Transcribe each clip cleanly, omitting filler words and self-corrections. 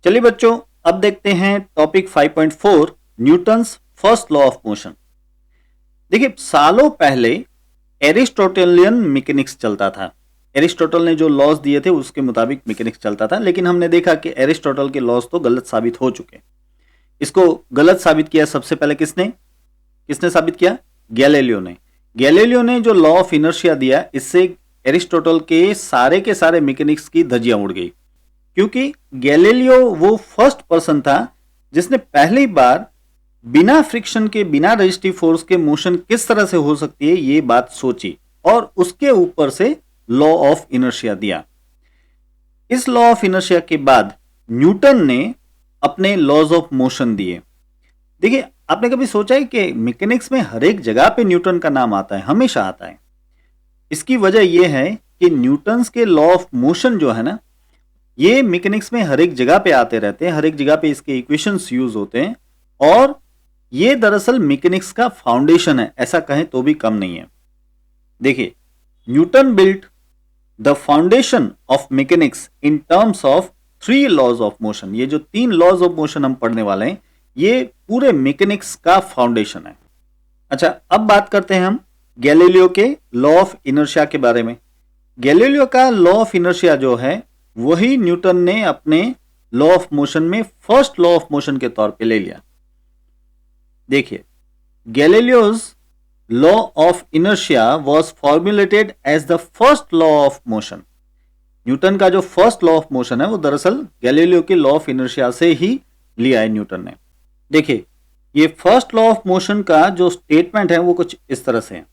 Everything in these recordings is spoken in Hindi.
चलिए बच्चों, अब देखते हैं topic 5.4 Newton's first law of motion. देखिए, सालों पहले एरिस्टोटेलियन मैकेनिक्स चलता था। एरिस्टोटल ने जो लॉज दिए थे उसके मुताबिक मैकेनिक्स चलता था, लेकिन हमने देखा कि एरिस्टोटल के लॉज तो गलत साबित हो चुके। इसको गलत साबित किया सबसे पहले किसने किसने साबित किया? गैलीलियो ने। गैलीलियो ने जो लॉ ऑफ इनर्शिया दिया, इससे एरिस्टोटल के सारे मैकेनिक्स की धज्जियां उड़ गई, क्योंकि गैलीलियो वो फर्स्ट पर्सन था जिसने पहली बार बिना फ्रिक्शन के, बिना रेजिस्टिव फोर्स के मोशन किस तरह से हो सकती है ये बात सोची और उसके ऊपर से लॉ ऑफ इनर्शिया दिया। इस लॉ ऑफ इनर्शिया के बाद न्यूटन ने अपने लॉज ऑफ मोशन दिए। देखिए, आपने कभी सोचा है कि मैकेनिक्स में हर एक जगह पे न्यूटन का नाम आता है, हमेशा आता है। इसकी वजह यह है कि न्यूटन्स के लॉ ऑफ मोशन जो है ना, ये मैकेनिक्स में हर एक जगह पे आते रहते हैं, हर एक जगह पे इसके इक्वेशंस यूज होते हैं और ये दरअसल मैकेनिक्स का फाउंडेशन है, ऐसा कहें तो भी कम नहीं है। देखिए, Newton built the foundation of mechanics in terms of 3 laws of motion. ये जो 3 लॉज ऑफ मोशन हम पढ़ने वाले हैं, ये पूरे मैकेनिक्स का फाउंडेशन है। अच्छा, अब बात करते हैं हम गैलीलियो के लॉ ऑफ इनर्शिया के बारे में। गैलीलियो का लॉ ऑफ इनर्शिया जो है, वही न्यूटन ने अपने लॉ ऑफ मोशन में फर्स्ट लॉ ऑफ मोशन के तौर पे ले लिया। देखिए, Galileo's law of inertia was formulated as the first law of motion. Newton का जो फर्स्ट लॉ ऑफ मोशन है वो दरअसल गैलीलियो के लॉ ऑफ इनर्शिया से ही लिया है न्यूटन ने। देखिए, ये फर्स्ट लॉ ऑफ मोशन का जो स्टेटमेंट है वो कुछ इस तरह से है,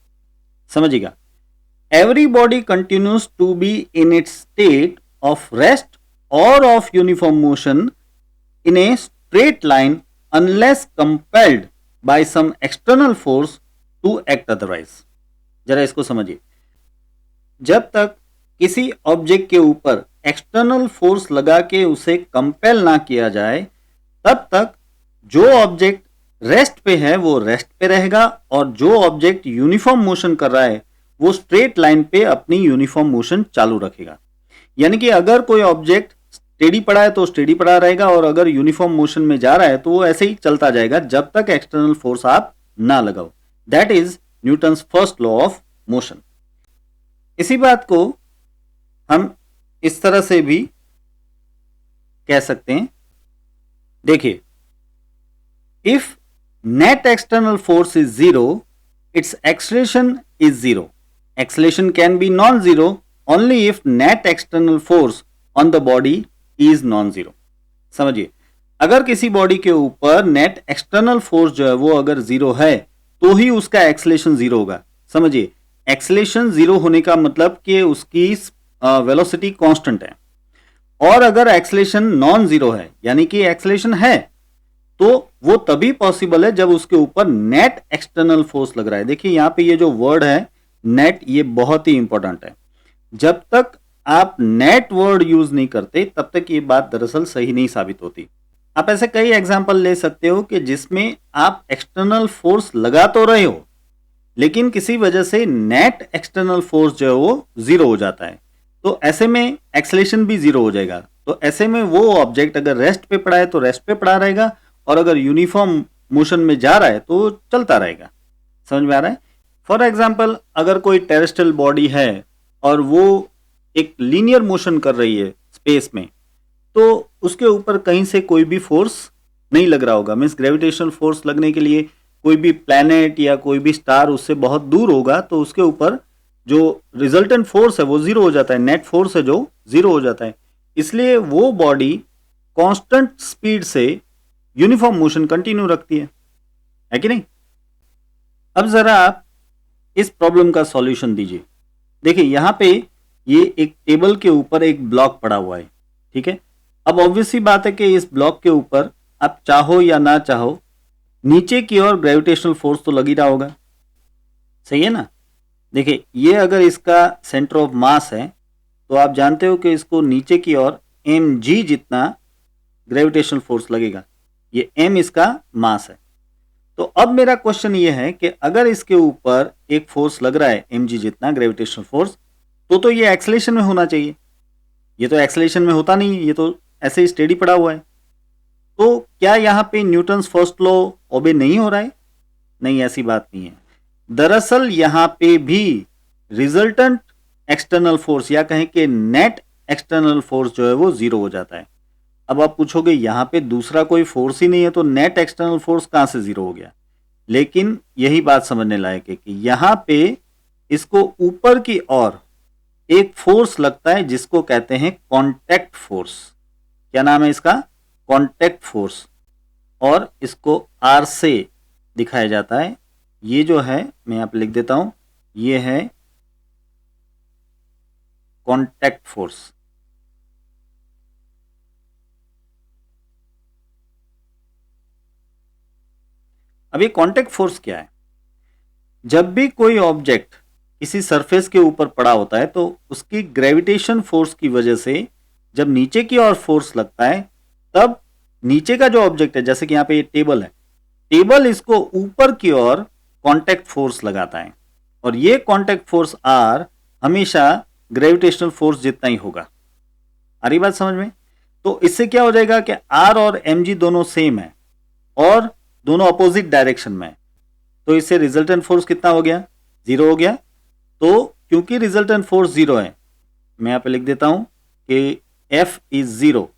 समझिएगा। Every body continues to be in its state of rest or of uniform motion in a straight line unless compelled by some external force to act otherwise. जरा इसको समझिए। जब तक किसी ऑब्जेक्ट के ऊपर एक्सटर्नल फोर्स लगा के उसे कंपेल ना किया जाए, तब तक जो ऑब्जेक्ट रेस्ट पे है वो रेस्ट पे रहेगा और जो ऑब्जेक्ट यूनिफॉर्म मोशन कर रहा है वो स्ट्रेट लाइन पे अपनी यूनिफॉर्म मोशन चालू रखेगा। यानी कि अगर कोई ऑब्जेक्ट स्टेडी पड़ा है तो स्टेडी पड़ा रहेगा और अगर यूनिफॉर्म मोशन में जा रहा है तो वो ऐसे ही चलता जाएगा जब तक एक्सटर्नल फोर्स आप ना लगाओ। That is Newton's first law of motion. इसी बात को हम इस तरह से भी कह सकते हैं। देखिए, if net external force is zero, it's acceleration is zero. Acceleration can be non zero only if net external force on the body is non zero. समझिए, अगर किसी बॉडी के ऊपर नेट एक्सटर्नल फोर्स जो है वो अगर जीरो है तो ही उसका एक्सेलरेशन जीरो होगा। समझिए, एक्सेलरेशन जीरो होने का मतलब कि उसकी वेलोसिटी कांस्टेंट है, और अगर एक्सेलरेशन नॉन जीरो है यानी कि एक्सेलरेशन है, तो वो तभी पॉसिबल है जब उसके ऊपर नेट एक्सटर्नल फोर्स लग रहा है। देखिए, यहां पे ये जो वर्ड है नेट, ये बहुत ही इंपॉर्टेंट है। जब तक आप नेट वर्ड यूज नहीं करते तब तक ये बात दरअसल सही नहीं साबित होती। आप ऐसे कई एग्जाम्पल ले सकते हो कि जिसमें आप एक्सटर्नल फोर्स लगा तो रहे हो लेकिन किसी वजह से नेट एक्सटर्नल फोर्स जो है वो जीरो हो जाता है, तो ऐसे में एक्सेलरेशन भी जीरो हो जाएगा। तो ऐसे में वो ऑब्जेक्ट अगर रेस्ट पे पड़ा है तो रेस्ट पे पड़ा रहेगा और अगर यूनिफॉर्म मोशन में जा रहा है तो चलता रहेगा। समझ में आ रहा है? फॉर एग्जाम्पल, अगर कोई टेरेस्ट्रियल बॉडी है और वो एक लीनियर मोशन कर रही है स्पेस में, तो उसके ऊपर कहीं से कोई भी फोर्स नहीं लग रहा होगा। मीन्स ग्रेविटेशनल फोर्स लगने के लिए कोई भी प्लैनेट या कोई भी स्टार उससे बहुत दूर होगा तो उसके ऊपर जो रिजल्टेंट फोर्स है वो जीरो हो जाता है, नेट फोर्स है जो जीरो हो जाता है। इसलिए वो बॉडी कांस्टेंट स्पीड से यूनिफॉर्म मोशन कंटिन्यू रखती है कि नहीं? अब जरा आप इस प्रॉब्लम का सॉल्यूशन दीजिए। देखिए, यहां पे ये एक टेबल के ऊपर एक ब्लॉक पड़ा हुआ है, ठीक है। अब ऑब्वियस सी बात है कि इस ब्लॉक के ऊपर आप चाहो या ना चाहो नीचे की ओर ग्रेविटेशनल फोर्स तो लग ही रहा होगा, सही है ना? देखिए, ये अगर इसका सेंटर ऑफ मास है तो आप जानते हो कि इसको नीचे की ओर mg जितना ग्रेविटेशनल फोर्स लगेगा। ये m इसका मास है। तो अब मेरा क्वेश्चन ये है कि अगर इसके ऊपर एक फोर्स लग रहा है mg जितना ग्रेविटेशनल फोर्स, तो ये एक्सेलरेशन में होना चाहिए। ये तो एक्सेलरेशन में होता नहीं, ये तो ऐसे ही स्टेडी पड़ा हुआ है। तो क्या यहाँ पे न्यूटन्स फर्स्ट लॉ ओबे नहीं हो रहा है? नहीं, ऐसी बात नहीं है। दरअसल यहाँ पे भी रिजल्टेंट एक्सटर्नल फोर्स या कहें कि नेट एक्सटर्नल फोर्स जो है वो जीरो हो जाता है। अब आप पूछोगे यहाँ पे दूसरा कोई फोर्स ही नहीं है तो नेट एक्सटर्नल फोर्स कहां से जीरो हो गया? लेकिन यही बात समझने लायक है कि यहाँ पे इसको ऊपर की ओर एक फोर्स लगता है जिसको कहते हैं कांटेक्ट फोर्स। क्या नाम है इसका? Contact force. और इसको आर से दिखाया जाता है। ये जो है मैं यहाँ पे लिख देता हूं, ये है कांटेक्ट फोर्स। अब ये कांटेक्ट फोर्स क्या है? जब भी कोई ऑब्जेक्ट किसी सरफेस के ऊपर पड़ा होता है तो उसकी ग्रेविटेशन फोर्स की वजह से जब नीचे की ओर फोर्स लगता है तब नीचे का जो ऑब्जेक्ट है, जैसे कि यहाँ पे ये टेबल है, टेबल इसको ऊपर की ओर कांटेक्ट फोर्स लगाता है और ये कांटेक्ट फोर्स आर हमेशा ग्रेविटेशनल फोर्स जितना ही होगा। आ रही बात समझ में? तो इससे क्या हो जाएगा कि आर और एम जी दोनों सेम है और दोनों अपोजिट डायरेक्शन में है, तो इससे रिजल्टेंट फोर्स कितना हो गया? जीरो हो गया। तो क्योंकि रिजल्टेंट फोर्स जीरो है, मैं यहां पे लिख देता हूं कि F इज जीरो,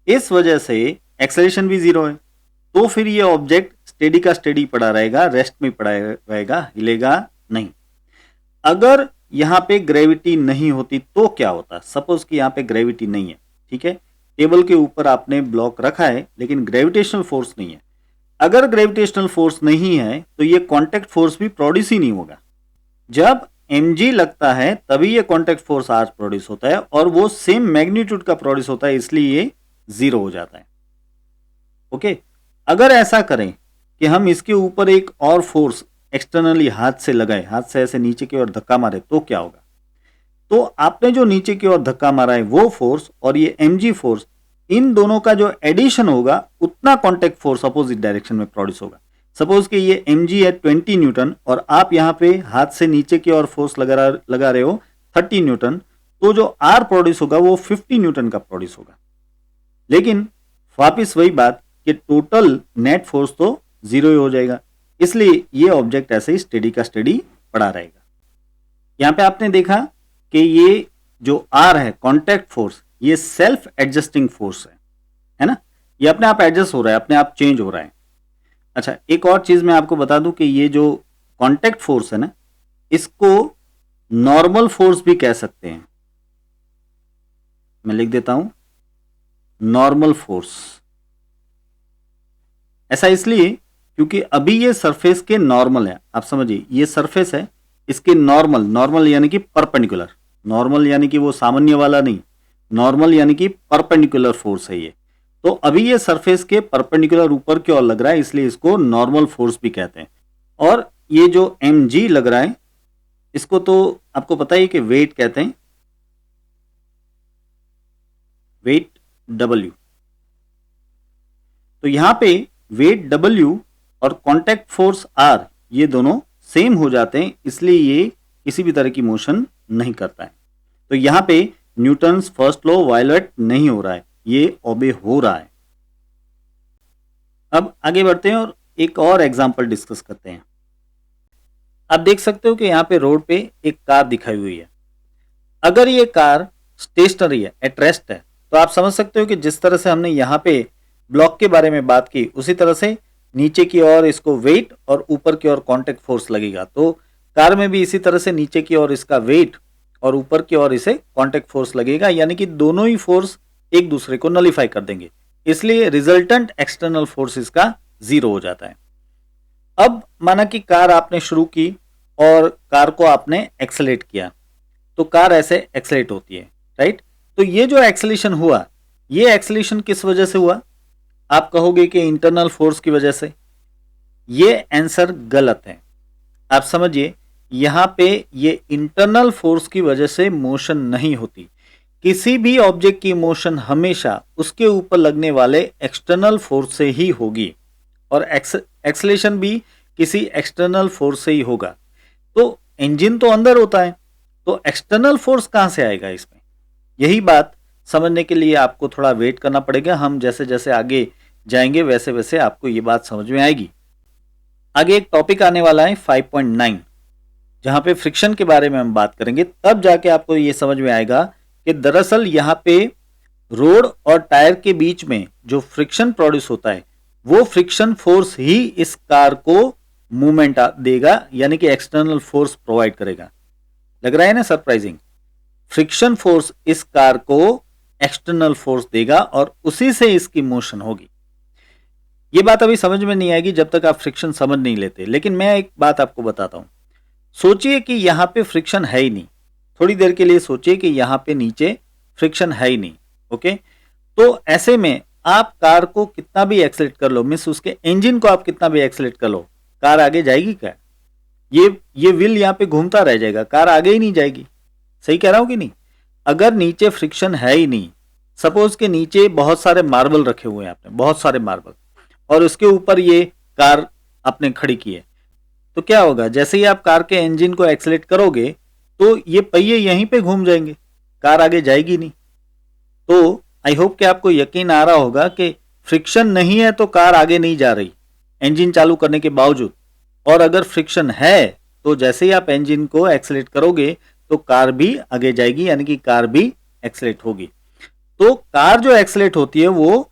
इस वजह से एक्सेलरेशन भी जीरो है। तो फिर ये ऑब्जेक्ट स्टेडी का स्टेडी पड़ा रहेगा, रेस्ट में पड़ा रहेगा, हिलेगा नहीं। अगर यहां पे ग्रेविटी नहीं होती तो क्या होता? सपोज कि यहां पे ग्रेविटी नहीं है, ठीक है, टेबल के ऊपर आपने ब्लॉक रखा है लेकिन ग्रेविटेशनल फोर्स नहीं है। अगर ग्रेविटेशनल फोर्स नहीं है तो ये कांटेक्ट फोर्स भी प्रोड्यूस ही नहीं होगा। जब mg लगता है तभी ये कांटेक्ट फोर्स आर प्रोड्यूस होता है और वो सेम मैग्नीट्यूड का प्रोड्यूस होता है, इसलिए ये जीरो हो जाता है। ओके, अगर ऐसा करें कि हम इसके ऊपर एक और फोर्स एक्सटर्नली हाथ से लगाए, हाथ से ऐसे नीचे की ओर धक्का मारे तो क्या होगा? तो आपने जो नीचे की ओर धक्का मारा है वो फोर्स और ये mg फोर्स, इन दोनों का जो एडिशन होगा उतना कांटेक्ट फोर्स अपोजिट डायरेक्शन में प्रोड्यूस होगा। सपोज कि ये mg है 20 न्यूटन और आप यहां पे हाथ से नीचे की ओर फोर्स लगा रहे हो 30 न्यूटन, तो जो आर प्रोड्यूस होगा वो 50 न्यूटन का प्रोड्यूस होगा। लेकिन वापिस वही बात कि टोटल नेट फोर्स तो जीरो ही हो जाएगा, इसलिए ये ऑब्जेक्ट ऐसे ही स्टेडी का स्टेडी पड़ा रहेगा। यहां पे आपने देखा कि ये जो आर है कांटेक्ट फोर्स, ये सेल्फ एडजस्टिंग फोर्स है ना, ये अपने आप एडजस्ट हो रहा है, अपने आप चेंज हो रहा है। अच्छा, एक और चीज मैं आपको बता दूं कि ये जो कांटेक्ट फोर्स है ना, इसको नॉर्मल फोर्स भी कह सकते हैं। मैं लिख देता हूं नॉर्मल फोर्स। ऐसा इसलिए क्योंकि अभी ये सरफेस के नॉर्मल है, आप समझिए ये सरफेस है, इसके नॉर्मल, नॉर्मल यानी कि परपेंडिकुलर, नॉर्मल यानी कि वो सामान्य वाला नहीं, नॉर्मल यानी कि परपेंडिकुलर फोर्स है ये। तो अभी ये सरफेस के परपेंडिकुलर ऊपर की ओर लग रहा है, इसलिए इसको नॉर्मल फोर्स भी कहते हैं। और ये जो mg लग रहा है इसको तो आपको पता ही कि वेट कहते हैं, वेट w। तो यहां पे वेट w और कांटेक्ट फोर्स r ये दोनों सेम हो जाते हैं, इसलिए ये किसी भी तरह की मोशन नहीं करता है। तो यहां पे न्यूटन्स फर्स्ट लॉ वायलेट नहीं हो रहा है, ये ओबे हो रहा है। अब आगे बढ़ते हैं और एक और एग्जांपल डिस्कस करते हैं। आप देख सकते हो कि यहाँ पे रोड पे एक कार दिखाई हुई है। अगर ये कार स्टेशनरी है, एट रेस्ट है, तो आप समझ सकते हो कि जिस तरह से हमने यहाँ पे ब्लॉक के बारे में बात की उसी तरह से नीचे की ओर इसको वेट और ऊपर की ओर कांटेक्ट फोर्स लगेगा। तो कार में भी इसी तरह से नीचे की ओर इसका वेट और ऊपर की ओर इसे कांटेक्ट फोर्स लगेगा, यानी कि दोनों ही फोर्स एक दूसरे को नलिफाई कर देंगे, इसलिए रिजल्टेंट एक्सटर्नल फोर्स इसका जीरो हो जाता है। अब माना कि कार आपने शुरू की और कार को आपने एक्सेलेरेट किया, तो कार ऐसे एक्सेलेरेट होती है, राइट। तो ये जो एक्सेलेरेशन हुआ, ये एक्सेलेरेशन किस वजह से हुआ? आप कहोगे कि इंटरनल फोर्स की वजह से। ये आंसर गलत है। आप समझिए, यहां पे ये इंटरनल फोर्स की वजह से मोशन नहीं होती। किसी भी ऑब्जेक्ट की मोशन हमेशा उसके ऊपर लगने वाले एक्सटर्नल फोर्स से ही होगी और एक्सेलेरेशन भी किसी एक्सटर्नल फोर्स से ही होगा। तो इंजन तो अंदर होता है, तो एक्सटर्नल फोर्स कहां से आएगा इसमें? यही बात समझने के लिए आपको थोड़ा वेट करना पड़ेगा। हम जैसे जैसे आगे जाएंगे वैसे वैसे आपको ये बात समझ में आएगी। आगे एक टॉपिक आने वाला है 5.9, जहां पे फ्रिक्शन के बारे में हम बात करेंगे। तब जाके आपको ये समझ में आएगा कि दरअसल यहाँ पे रोड और टायर के बीच में जो फ्रिक्शन प्रोड्यूस होता है वो फ्रिक्शन फोर्स ही इस कार को मूवमेंट देगा, यानी कि एक्सटर्नल फोर्स प्रोवाइड करेगा। लग रहा है ना सरप्राइजिंग? फ्रिक्शन फोर्स इस कार को एक्सटर्नल फोर्स देगा और उसी से इसकी मोशन होगी। ये बात अभी समझ में नहीं आएगी जब तक आप फ्रिक्शन समझ नहीं लेते, लेकिन मैं एक बात आपको बताता हूं। सोचिए कि यहां पे फ्रिक्शन है ही नहीं, थोड़ी देर के लिए सोचिए कि यहां पे नीचे फ्रिक्शन है ही नहीं। ओके, तो ऐसे में आप कार को कितना भी एक्सेलेरेट कर लो, मींस उसके इंजन को आप कितना भी एक्सेलेरेट कर लो, कार आगे जाएगी क्या? ये व्हील यहां पे घूमता रह जाएगा, कार आगे ही नहीं जाएगी। सही कह रहा हूं कि नहीं? अगर नीचे फ्रिक्शन है ही नहीं, सपोज के नीचे बहुत सारे मार्बल रखे हुए हैं आपने, बहुत सारे मार्बल, और उसके ऊपर ये कार आपने खड़ी की है, तो क्या होगा? जैसे ही आप कार के इंजन को एक्सेलेरेट करोगे तो ये पहिए यहीं पे घूम जाएंगे, कार आगे जाएगी नहीं। तो आई होप कि आपको यकीन आ रहा होगा कि फ्रिक्शन नहीं है तो कार आगे नहीं जा रही इंजन चालू करने के बावजूद, और अगर फ्रिक्शन है तो जैसे ही आप इंजन को एक्सेलेरेट करोगे तो कार भी आगे जाएगी, यानी कि कार भी एक्सेलेरेट होगी। तो कार जो एक्सेलेरेट होती है वो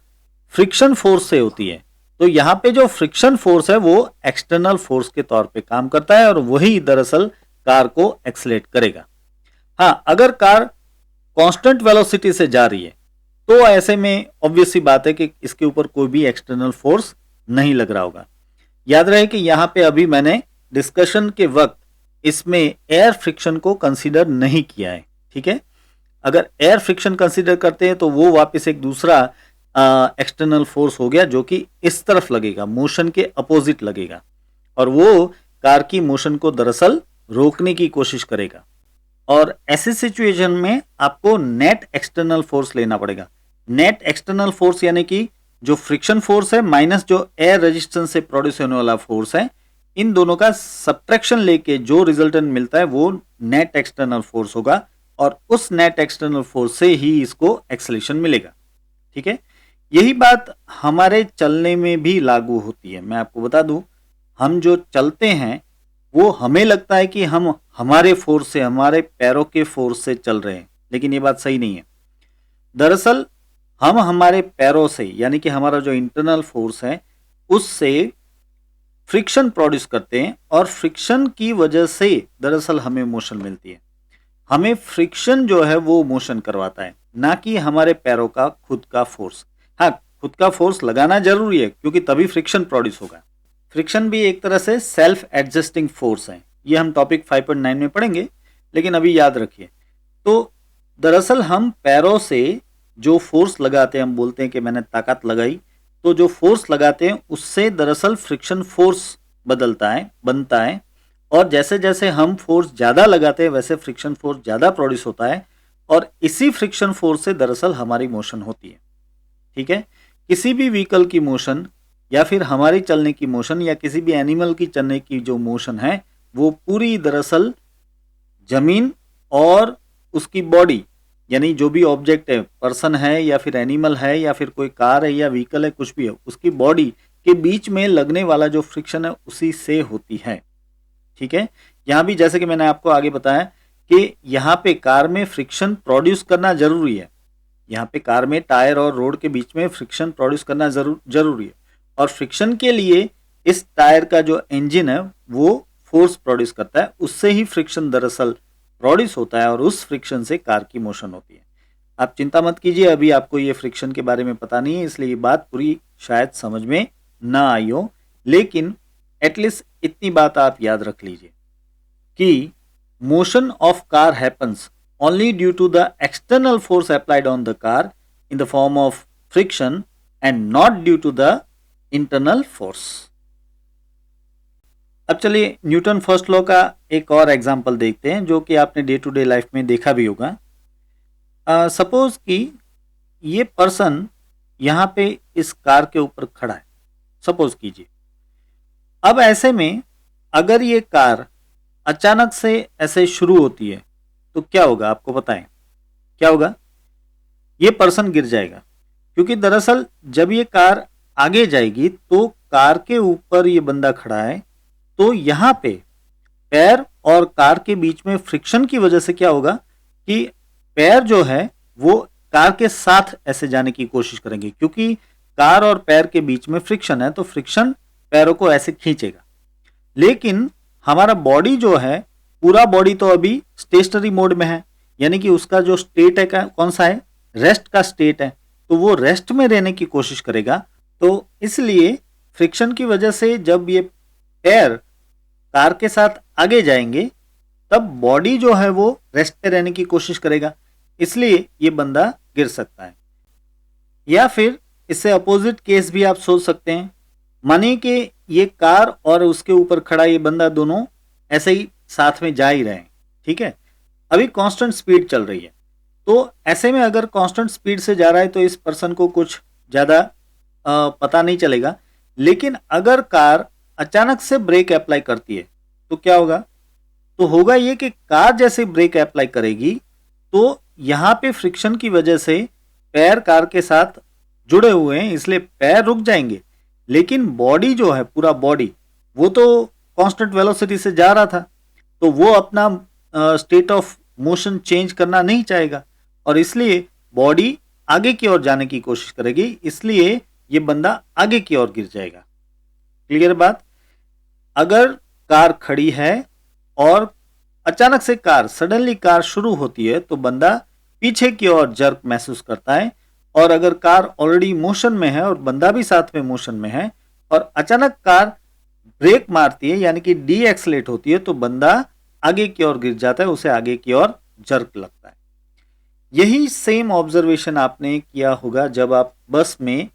फ्रिक्शन फोर्स से होती है। तो यहां पे जो फ्रिक्शन फोर्स है वो एक्सटर्नल फोर्स के तौर पे काम करता है और वही दरअसल कार को एक्सेलेरेट करेगा। हाँ, अगर कार कांस्टेंट वेलोसिटी से जा रही है तो ऐसे में ऑब्वियस सी बात है कि इसके ऊपर कोई भी एक्सटर्नल फोर्स नहीं लग रहा होगा। याद रहे कि यहां पे अभी मैंने डिस्कशन के वक्त इसमें एयर फ्रिक्शन को कंसीडर नहीं किया है, ठीक है? अगर एयर फ्रिक्शन कंसीडर करते हैं तो वो वापस एक दूसरा एक्सटर्नल फोर्स हो गया जो कि इस तरफ लगेगा, मोशन के अपोजिट लगेगा, और वो कार की मोशन को दरअसल रोकने की कोशिश करेगा। और ऐसे सिचुएशन में आपको नेट एक्सटर्नल फोर्स लेना पड़ेगा। नेट एक्सटर्नल फोर्स यानी कि जो फ्रिक्शन फोर्स है माइनस जो एयर रेजिस्टेंस से प्रोड्यूस होने वाला फोर्स है, इन दोनों का सब्ट्रैक्शन लेके जो रिजल्टेंट मिलता है वो नेट एक्सटर्नल फोर्स होगा, और उस नेट एक्सटर्नल फोर्स से ही इसको एक्सेलेरेशन मिलेगा। ठीक है, यही बात हमारे चलने में भी लागू होती है। मैं आपको बता दूं, हम जो चलते हैं वो हमें लगता है कि हम हमारे फोर्स से, हमारे पैरों के फोर्स से चल रहे हैं, लेकिन ये बात सही नहीं है। दरअसल हम हमारे पैरों से, यानी कि हमारा जो इंटरनल फोर्स है उससे फ्रिक्शन प्रोड्यूस करते हैं, और फ्रिक्शन की वजह से दरअसल हमें मोशन मिलती है। हमें फ्रिक्शन जो है वो मोशन करवाता है, ना कि हमारे पैरों का खुद का फोर्स। हाँ, खुद का फोर्स लगाना जरूरी है क्योंकि तभी फ्रिक्शन प्रोड्यूस होगा। फ्रिक्शन भी एक तरह से सेल्फ एडजस्टिंग फोर्स है, ये हम टॉपिक 5.9 में पढ़ेंगे, लेकिन अभी याद रखिए। तो दरअसल हम पैरों से जो फोर्स लगाते हैं, हम बोलते हैं कि मैंने ताकत लगाई, तो जो फोर्स लगाते हैं उससे दरअसल फ्रिक्शन फोर्स बनता है, और जैसे जैसे हम फोर्स ज़्यादा लगाते हैं वैसे फ्रिक्शन फोर्स ज़्यादा प्रोड्यूस होता है, और इसी फ्रिक्शन फोर्स से दरअसल हमारी मोशन होती है। ठीक है, किसी भी व्हीकल की मोशन या फिर हमारी चलने की मोशन या किसी भी एनिमल की चलने की जो मोशन है वो पूरी दरअसल जमीन और उसकी बॉडी, यानी जो भी ऑब्जेक्ट है, पर्सन है या फिर एनिमल है या फिर कोई कार है या व्हीकल है, कुछ भी है, उसकी बॉडी के बीच में लगने वाला जो फ्रिक्शन है उसी से होती है। ठीक है, यहां भी जैसे कि मैंने आपको आगे बताया कि यहां पे कार में फ्रिक्शन प्रोड्यूस करना जरूरी है। यहाँ पे कार में टायर और रोड के बीच में फ्रिक्शन प्रोड्यूस करना जरूरी है, और फ्रिक्शन के लिए इस टायर का जो इंजन है वो फोर्स प्रोड्यूस करता है, उससे ही फ्रिक्शन दरअसल प्रोड्यूस होता है और उस फ्रिक्शन से कार की मोशन होती है। आप चिंता मत कीजिए, अभी आपको ये फ्रिक्शन के बारे में पता नहीं है, इसलिए ये बात पूरी शायद समझ में ना आई हो, लेकिन एटलीस्ट इतनी बात आप याद रख लीजिए कि motion of car happens only due to the external force applied on the car in the form of friction and not due to the internal force. अब चलिए न्यूटन फर्स्ट लॉ का एक और एग्जांपल देखते हैं जो कि आपने डे टू डे लाइफ में देखा भी होगा। सपोज कि ये पर्सन यहाँ पे इस कार के ऊपर खड़ा है, सपोज कीजिए। अब ऐसे में अगर ये कार अचानक से ऐसे शुरू होती है तो क्या होगा? आपको पता है क्या होगा? ये पर्सन गिर जाएगा, क्योंकि दरअसल जब ये कार आगे जाएगी तो कार के ऊपर ये बंदा खड़ा है, तो यहाँ पे पैर और कार के बीच में फ्रिक्शन की वजह से क्या होगा कि पैर जो है वो कार के साथ ऐसे जाने की कोशिश करेंगे, क्योंकि कार और पैर के बीच में फ्रिक्शन है तो फ्रिक्शन पैरों को ऐसे खींचेगा। लेकिन हमारा बॉडी जो है, पूरा बॉडी तो अभी स्टेशनरी मोड में है, यानी कि उसका जो स्टेट है कौन सा है, रेस्ट का स्टेट है, तो वो रेस्ट में रहने की कोशिश करेगा। तो इसलिए फ्रिक्शन की वजह से जब ये पैर कार के साथ आगे जाएंगे तब बॉडी जो है वो रेस्ट पे रहने की कोशिश करेगा, इसलिए ये बंदा गिर सकता है। या फिर इससे अपोजिट केस भी आप सोच सकते हैं, मानिए कि ये कार और उसके ऊपर खड़ा ये बंदा दोनों ऐसे ही साथ में जा ही रहे हैं, ठीक है, अभी कांस्टेंट स्पीड चल रही है। तो ऐसे में अगर कांस्टेंट स्पीड से जा रहा है तो इस पर्सन को कुछ ज़्यादा पता नहीं चलेगा। लेकिन अगर कार अचानक से ब्रेक अप्लाई करती है तो क्या होगा, तो होगा ये कि कार जैसे ब्रेक अप्लाई करेगी तो यहाँ पे फ्रिक्शन की वजह से पैर कार के साथ जुड़े हुए हैं, इसलिए पैर रुक जाएंगे। लेकिन बॉडी जो है, पूरा बॉडी, वो तो कांस्टेंट वेलोसिटी से जा रहा था, तो वो अपना स्टेट ऑफ मोशन चेंज करना नहीं चाहेगा और इसलिए बॉडी आगे की ओर जाने की कोशिश करेगी, इसलिए ये बंदा आगे की ओर गिर जाएगा। क्लियर बात। अगर कार खड़ी है और अचानक से सडनली कार शुरू होती है तो बंदा पीछे की ओर जर्क महसूस करता है, और अगर कार ऑलरेडी मोशन में है और बंदा भी साथ में मोशन में है और अचानक कार ब्रेक मारती है यानी कि डी एक्सलेट होती है तो बंदा आगे की ओर गिर जाता है, उसे आगे की ओर जर्क लगता है। यही सेम ऑब्जर्वेशन आपने किया होगा जब आप बस में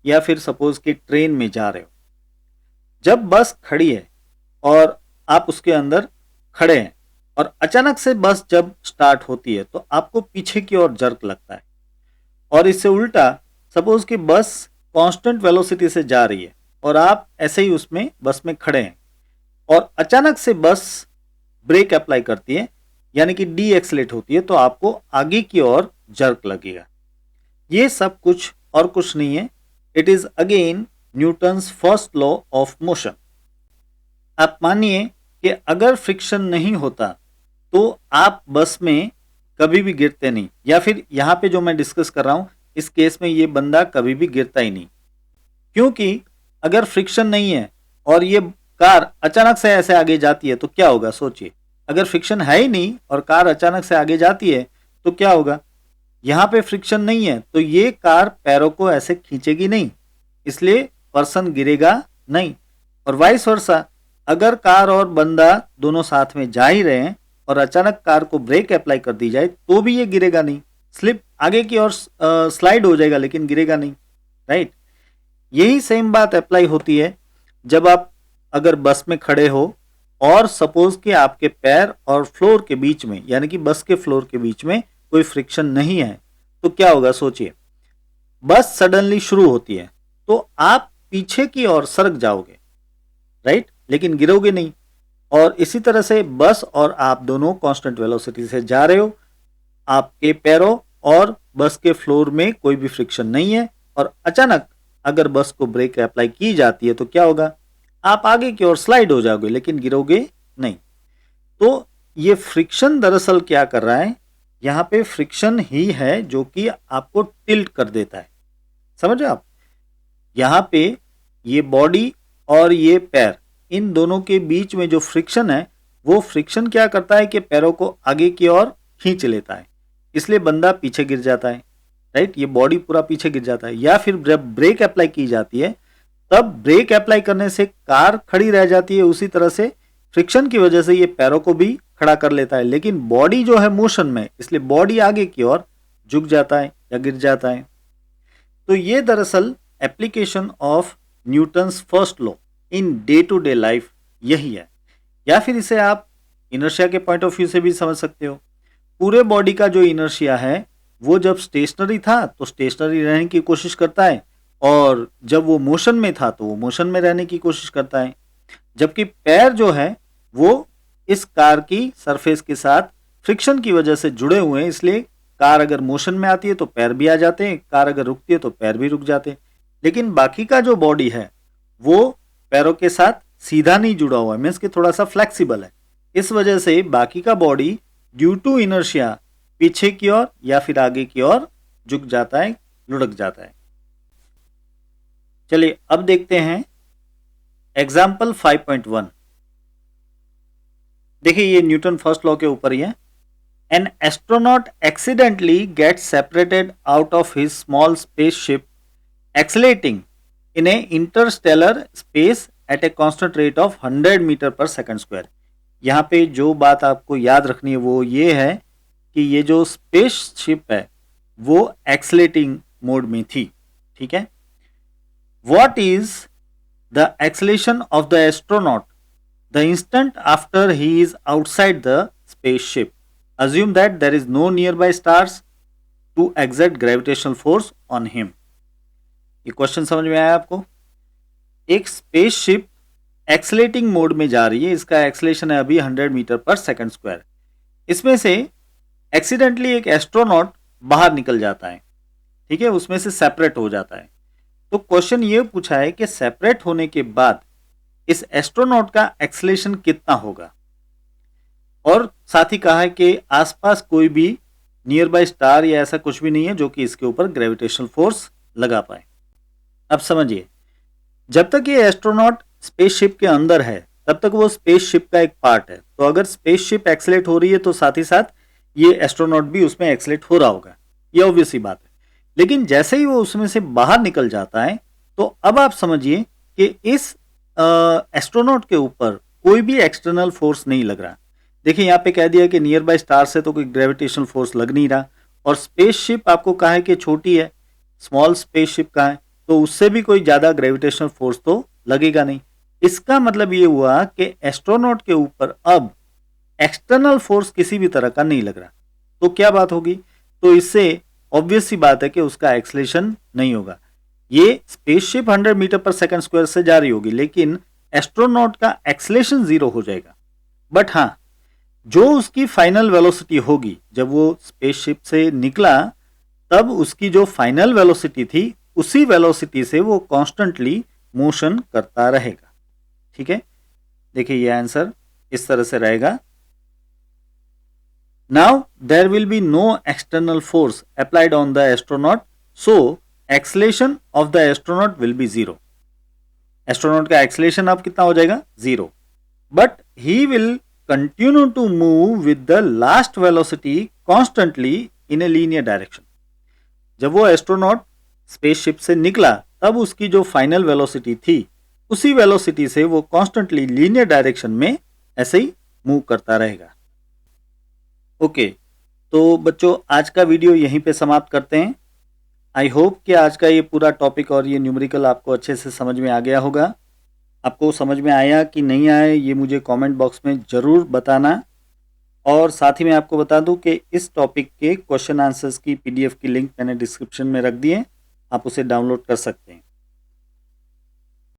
या फिर सपोज कि ट्रेन में जा रहे हो। जब बस खड़ी है और आप उसके अंदर खड़े हैं और अचानक से बस जब स्टार्ट होती है तो आपको पीछे की ओर जर्क लगता है, और इससे उल्टा सपोज कि बस कांस्टेंट वेलोसिटी से जा रही है और आप ऐसे ही उसमें बस में खड़े हैं और अचानक से बस ब्रेक अप्लाई करती है यानी कि डी एक्सलेट होती है तो आपको आगे की ओर जर्क लगेगा। ये सब कुछ और कुछ नहीं है, it is again Newton's first law of motion. आप मानिए कि अगर फ्रिक्शन नहीं होता तो आप बस में कभी भी गिरते नहीं, या फिर यहाँ पे जो मैं डिस्कस कर रहा हूँ इस केस में ये बंदा कभी भी गिरता ही नहीं, क्योंकि अगर फ्रिक्शन नहीं है और ये कार अचानक से ऐसे आगे जाती है तो क्या होगा, सोचिए। अगर फ्रिक्शन है ही नहीं और कार अचानक से आगे जाती है तो क्या होगा, यहाँ पे फ्रिक्शन नहीं है तो ये कार पैरों को ऐसे खींचेगी नहीं, इसलिए पर्सन गिरेगा नहीं। और वाइस वर्सा, अगर कार और बंदा दोनों साथ में जा ही रहे हैं और अचानक कार को ब्रेक अप्लाई कर दी जाए तो भी ये गिरेगा नहीं, स्लिप आगे की ओर स्लाइड हो जाएगा लेकिन गिरेगा नहीं, राइट। यही सेम बात अप्लाई होती है जब आप अगर बस में खड़े हो और सपोज कि आपके पैर और फ्लोर के बीच में यानी कि बस के फ्लोर के बीच में कोई फ्रिक्शन नहीं है तो क्या होगा, सोचिए। बस सडनली शुरू होती है तो आप पीछे की ओर सरक जाओगे, राइट, लेकिन गिरोगे नहीं। और इसी तरह से बस और आप दोनों कांस्टेंट वेलोसिटी से जा रहे हो, आपके पैरों और बस के फ्लोर में कोई भी फ्रिक्शन नहीं है और अचानक अगर बस को ब्रेक अप्लाई की जाती है तो क्या होगा, आप आगे की ओर स्लाइड हो जाओगे लेकिन गिरोगे नहीं। तो ये फ्रिक्शन दरअसल क्या कर रहा है, यहाँ पे फ्रिक्शन ही है जो कि आपको टिल्ट कर देता है, समझे आप। यहाँ पे ये बॉडी और ये पैर, इन दोनों के बीच में जो फ्रिक्शन है वो फ्रिक्शन क्या करता है कि पैरों को आगे की ओर खींच लेता है, इसलिए बंदा पीछे गिर जाता है, राइट। ये बॉडी पूरा पीछे गिर जाता है। या फिर जब ब्रेक अप्लाई की जाती है तब ब्रेक अप्लाई करने से कार खड़ी रह जाती है, उसी तरह से फ्रिक्शन की वजह से ये पैरों को भी खड़ा कर लेता है, लेकिन बॉडी जो है मोशन में, इसलिए बॉडी आगे की ओर झुक जाता है या गिर जाता है। तो ये दरअसल application of Newton's first law in day to day life यही है। या फिर इसे आप इनर्शिया के पॉइंट ऑफ व्यू से भी समझ सकते हो। पूरे बॉडी का जो इनर्शिया है वो जब स्टेशनरी था तो स्टेशनरी रहने की कोशिश करता है, और जब वो मोशन में था तो वो मोशन में रहने की कोशिश करता है। जबकि पैर जो है वो इस कार की सरफेस के साथ फ्रिक्शन की वजह से जुड़े हुए हैं, इसलिए कार अगर मोशन में आती है तो पैर भी आ जाते हैं, कार अगर रुकती है तो पैर भी रुक जाते हैं। लेकिन बाकी का जो बॉडी है वो पैरों के साथ सीधा नहीं जुड़ा हुआ है, मीन्स कि थोड़ा सा फ्लेक्सिबल है। इस वजह से बाकी का बॉडी ड्यू टू इनर्शिया पीछे की ओर या फिर आगे की ओर झुक जाता है, लुढ़क जाता है। चलिए अब देखते हैं एग्जाम्पल 5.1। देखिए ये न्यूटन फर्स्ट लॉ के ऊपर ही है। An astronaut accidentally gets separated out of his small spaceship accelerating in a interstellar space at a constant rate of 100 meter per second square. यहाँ पे जो बात आपको याद रखनी है वो ये है कि ये जो स्पेसशिप है वो एक्सलेटिंग मोड में थी, ठीक है। What is the acceleration of the astronaut the instant after he is outside the spaceship? Assume that there is no nearby stars to exert gravitational force on him. ये क्वेश्चन समझ में आया आपको? एक स्पेसशिप एक्सलेटिंग मोड में जा रही है, इसका एक्सलेशन है अभी 100 मीटर पर सेकंड स्क्वायर। इसमें से एक्सीडेंटली एक एस्ट्रोनॉट बाहर निकल जाता है, ठीक है, उसमें से सेपरेट हो जाता है। तो क्वेश्चन ये पूछा है कि सेपरेट होने के बाद इस एस्ट्रोनॉट का एक्सलेशन कितना होगा, और साथ ही कहा है कि आसपास कोई भी नियर बाय स्टार या ऐसा कुछ भी नहीं है जो कि इसके ऊपर ग्रेविटेशनल फोर्स लगा पाए। अब समझिए, जब तक ये एस्ट्रोनॉट स्पेसशिप के अंदर है तब तक वो स्पेसशिप का एक पार्ट है। तो अगर स्पेसशिप एक्सलेट हो रही है तो साथ ही साथ ये एस्ट्रोनॉट भी उसमें एक्सलेट हो रहा होगा, ये ऑब्वियस ही बात है। लेकिन जैसे ही वो उसमें से बाहर निकल जाता है तो अब आप समझिए कि इस एस्ट्रोनॉट के ऊपर कोई भी एक्सटर्नल फोर्स नहीं लग रहा। देखिए यहाँ पे कह दिया कि नियर बाय स्टार से तो कोई ग्रेविटेशनल फोर्स लग नहीं रहा, और स्पेसशिप आपको कहा है कि छोटी है, स्मॉल स्पेसशिप का है, तो उससे भी कोई ज्यादा ग्रेविटेशनल फोर्स तो लगेगा नहीं। इसका मतलब ये हुआ कि एस्ट्रोनॉट के ऊपर अब एक्सटर्नल फोर्स किसी भी तरह का नहीं लग रहा। तो क्या बात होगी? तो इससे ऑब्वियस सी बात है कि उसका एक्सलेशन नहीं होगा। ये spaceship 100 meter per second square से जा रही होगी, लेकिन एस्ट्रोनॉट का एक्सलेशन 0 हो जाएगा। बट हाँ, जो उसकी फाइनल वेलोसिटी होगी, जब वो स्पेसशिप से निकला तब उसकी जो फाइनल वेलोसिटी थी उसी वेलोसिटी से वो कॉन्स्टेंटली मोशन करता रहेगा, ठीक है। देखिए ये आंसर इस तरह से रहेगा। Now there will be no external force applied on the astronaut, so acceleration of the astronaut will be 0। Astronaut का एक्सलेशन अब कितना हो जाएगा? 0। But he will continue to move with the last velocity constantly in a linear direction। जब वो एस्ट्रोनॉट स्पेसशिप से निकला तब उसकी जो फाइनल वेलोसिटी थी उसी वेलोसिटी से वो कॉन्स्टेंटली लीनियर डायरेक्शन में ऐसे ही मूव करता रहेगा। ओके, तो बच्चों आज का वीडियो यहीं पे समाप्त करते हैं। आई होप कि आज का ये पूरा टॉपिक और ये न्यूमेरिकल आपको अच्छे से समझ में आ गया होगा। आपको समझ में आया कि नहीं आया ये मुझे कमेंट बॉक्स में ज़रूर बताना। और साथ ही मैं आपको बता दूं कि इस टॉपिक के क्वेश्चन आंसर्स की PDF की लिंक मैंने डिस्क्रिप्शन में रख दी है, आप उसे डाउनलोड कर सकते हैं।